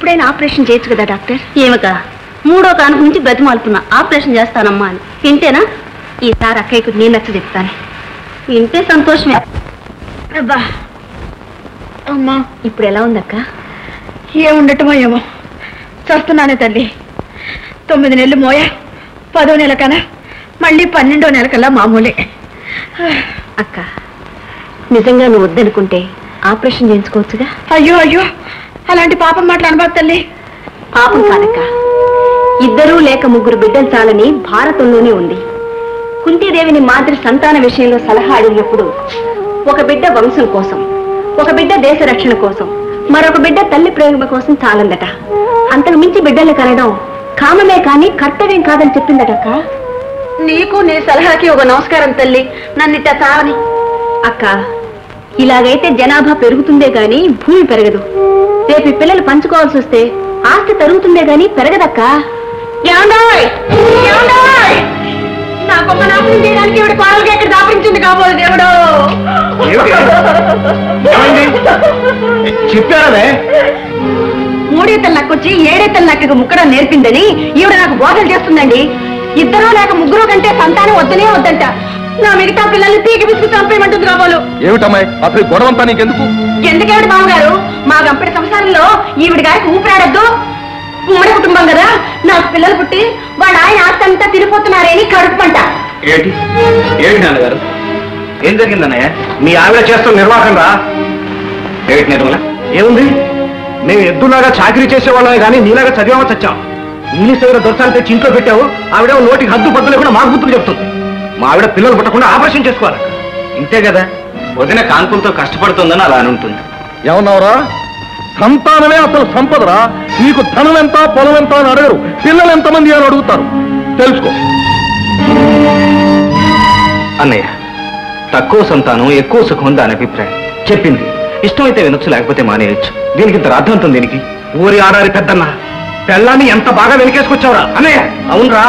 ఇప్పుడైనా ఆపరేషన్ చేయొచ్చు కదా డాక్టర్? ఏమక 3వ కానుక నుంచి బ్రతిమాలుతున్నా ఆపరేషన్ చేస్తానమ్మా అని. వింటేనా? ఈసారి అక్కయ్యకు నేను నచ్చ చెప్తాను. వింటే సంతోషమే. అబ్బా అమ్మా, ఇప్పుడు ఎలా ఉందక్క? ఏముండటమో ఏమో, చేస్తున్నానే తల్లి. 9 నెలలు మోయా, 10వ నెల కన్నా మళ్ళీ 12వ నెల కల్లా మామూలే. అక్క, నిజంగా నువ్వు వద్దనుకుంటే ఆపరేషన్ చేయించుకోవచ్చుగా? అయ్యో అయ్యో, అలాంటి పాపం మాటలు అనబాకు తల్లి. పాపం కాదక్క, 2 లేక 3 బిడ్డలు చాలని భారతంలోనే ఉంది. కుంతీదేవిని మాదిరి సంతాన విషయంలో సలహా అడిగినప్పుడు ఒక బిడ్డ వంశం కోసం, ఒక బిడ్డ దేశ రక్షణ కోసం, మరొక బిడ్డ తల్లి ప్రేమ కోసం చాలందట. అంతకు మించి బిడ్డలు కనడం కామమే కానీ కర్తవ్యం కాదని చెప్పిందటక్క. నీకు నీ సలహాకి ఒక నమస్కారం తల్లి, నన్నిట్ట చావని. అక్క, ఇలాగైతే జనాభా పెరుగుతుందే గాని భూమి పెరగదు. రేపు పిల్లలు పంచుకోవాల్సి వస్తే ఆస్తి తరుగుతుందే గాని పెరగదక్క. నాకొక నాశనం చేయడానికి ఇవిడ కోడలుగా ఇక్కడ దాపించింది కాబోలు దేవుడు. చెప్పారే 3 ఈతలు నక్కొచ్చి 7 ఈతలు నక్కకు ముక్కడం నేర్పిందని ఈవిడ నాకు బోధలు చేస్తుందండి. 2 లేక 3 కంటే సంతానం వద్దనే వద్దంట. నా మిగతా పిల్లల్ని తీగి విసుగు చంపేయమంటుంది కాబోలు. ఏమిటమ్మాయి అసలు గొడవంతా నీకెందుకు? ఎందుకేమిటి బావగారు, మా గంపెడి సంసారంలో ఈవిడ గారికి ఊపిరాడద్దు. ఉమ్మడి కుటుంబం కదా, నాకు పిల్లలు పుట్టి వాళ్ళ ఆయన ఆస్తి అంతా తిరిగిపోతున్నారని కడుపుమంట. ఏంటి ఏమిటి నాన్నగారు, ఏం జరిగిందన్నయ్య? మీ ఆవిడ చేస్తున్న నిర్వాహం రా. ఏమిటి నిర్మల? ఏముంది, మేము ఎద్దులాగా చాకరీ చేసేవాళ్ళమే కానీ నీలాగా చదివామో చచ్చాం. ఇంగ్లీష్ దగ్గర దొరసాలు తెచ్చి ఇంట్లో పెట్టావు. ఆవిడేమో నోటికి హద్దు పద్దు లేకుండా మాకు బుద్ధులు చెప్తుంది. మా ఆవిడ పిల్లలు పుట్టకుండా ఆపరేషన్ చేసుకోవాలి. ఇంతే కదా, వదిన కాన్పులతో కష్టపడుతుందని అలా అని ఉంటుంది. ఏమన్నావురా? సంతానమే అసలు సంపదరా. నీకు ధనం ఎంత పొలం ఎంత అని అడగరు, పిల్లలు ఎంతమంది అని అడుగుతారు. తెలుసుకో అన్నయ్య. తక్కువ సంతానం ఎక్కువ సుఖం దాని అభిప్రాయం. చెప్పింది ఇష్టమైతే వినొచ్చు, లేకపోతే మానేయచ్చు. దీనికి ఇంత రాద్ధాంతం దీనికి? ఊరి ఆడారి పెద్దన్న పెళ్ళాన్ని ఎంత బాగా వెనకేసుకొచ్చావురా అన్నయ్య. అవునరా,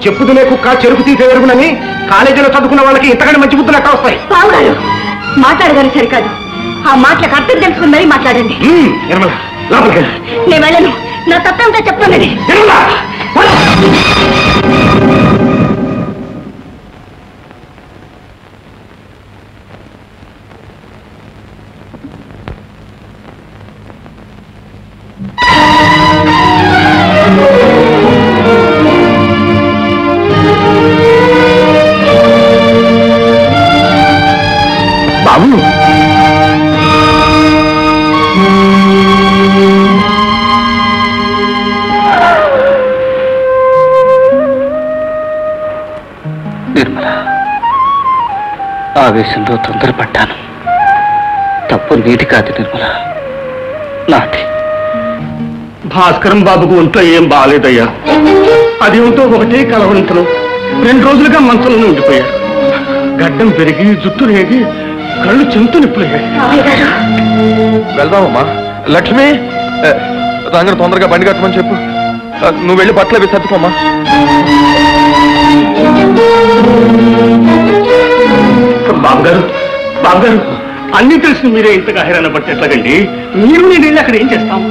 చెప్పుదు కుక్క చెరుకు తీసే ఎరుగునని కాలేజీలో చదువుకున్న వాళ్ళకి ఇంతకంటే మంచి బుద్ధులు ఎట్లా వస్తాయి? మాట్లాడగానే సరికాదు, ఆ మాటలకు అర్థం తెలుసుకుని మరీ మాట్లాడండి. నిర్మల లోపలికి. నేను వెళ్ళను, నా తప్పేమిటో చెప్తానండి. బాబు, నిర్మల, ఆవేశంలో తొందరపడ్డాను. తప్పు నీది కాదు నిర్మల, నాది. భాస్కరం బాబుకు ఒంట్లో ఏం బాగాలేదయ్యా. అది ఉంటూ ఒకటే కలవరింతలు. 2 రోజులుగా మంచంలోనే ఉండిపోయారు. గడ్డం పెరిగి జుట్టు రేగి కళ్ళు చెంతు నిప్పులయ్యాయి. వెళ్దామమ్మా. లక్ష్మి, రంగను తొందరగా బండి కట్టమని చెప్పు. నువ్వు వెళ్ళి బట్టలు అవి సర్దుకోమ్మా. బాబుగారు, బాబుగారు, అన్ని తెలిసి మీరే ఇంతగా హైరాణ పడితే ఎట్లాగండి? మీరు నేను వెళ్ళి అక్కడ ఏం చేస్తాం?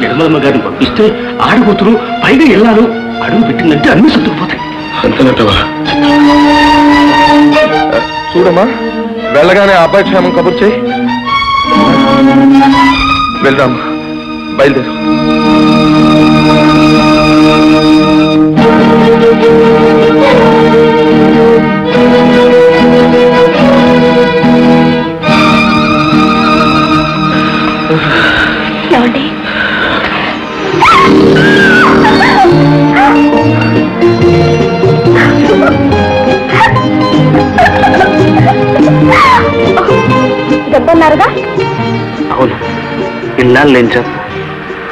నిర్మలమ్మ గారిని పంపిస్తే ఆడబోతురు, పైగా వెళ్ళాను అడుగు పెట్టిందంటే అన్ని సర్దుకుపోతాయి. అంతేనట్టవా? చూడమ్మా, వెళ్ళగానే అబ్బాయి క్షేమం కబుర్ చేయి. వెళ్దామా, బయలుదేరు. ఏమండి, దెబ్బన్నారుగా? అవును, ఇన్నాళ్ళు నేను చెప్పు.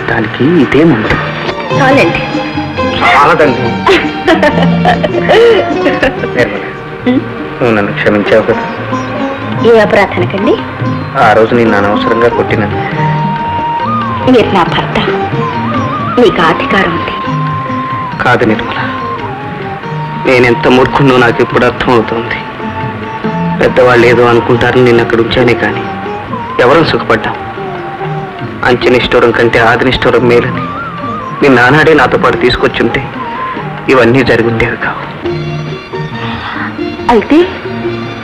దానికి ఇదే ముందు చాలండి. చాలదండి. నువ్వు నన్ను క్షమించావు కదా? ఏ అపరాధానికండి? ఆ రోజు నేను అనవసరంగా కొట్టినాను. మీరు నా భర్త, మీకు అధికారం ఉంది. కాదు నిర్మల, నేనెంత మూర్ఖున్నో నాకు ఇప్పుడు అర్థమవుతుంది. పెద్దవాళ్ళు ఏదో అనుకుంటారని నేను అక్కడ ఉంచానే కానీ ఎవరూ సుఖపడ్డాం. అంచెనిష్టం కంటే ఆదినిష్టం మేలని మీ నానాడే నాతో పాటు తీసుకొచ్చుంటే ఇవన్నీ జరుగుండేవి కావు. అయితే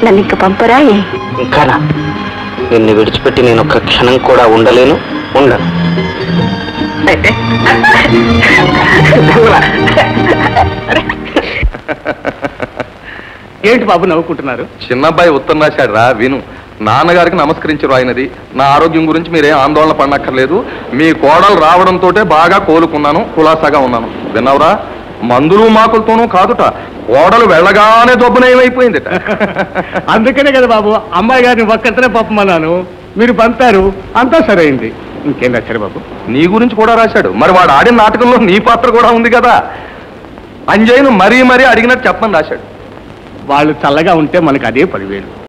నన్ను ఇంక పంపరా? ఇంకా నిన్ను విడిచిపెట్టి నేను ఒక్క క్షణం కూడా ఉండలేను, ఉండను. ఏంటి బాబు నవ్వుకుంటున్నారు? చిన్నబ్బాయి ఉత్తరం రాశాడు రా, విను. నాన్నగారికి నమస్కరించరు ఆయనది. నా ఆరోగ్యం గురించి మీరేం ఆందోళన పడనక్కర్లేదు. మీ కోడలు రావడంతో బాగా కోలుకున్నాను, కులాసాగా ఉన్నాను. విన్నావురా? మందులు మాకులతోనూ కాదుట, కోడలు వెళ్ళగానే దొబ్బనయమైపోయిందిట. అందుకనే కదా బాబు అమ్మాయి గారిని ఒక్కతనే పంపమన్నాను. మీరు పంపారు, అంతా సరైంది. ఇంకేం రాశారు బాబు? నీ గురించి కూడా రాశాడు. మరి వాడు ఆడిన నాటకంలో నీ పాత్ర కూడా ఉంది కదా. అంజయ్యను మరీ మరీ అడిగినట్టు చెప్పమని రాశాడు. వాళ్ళు చల్లగా ఉంటే మనకు అదే 10,000.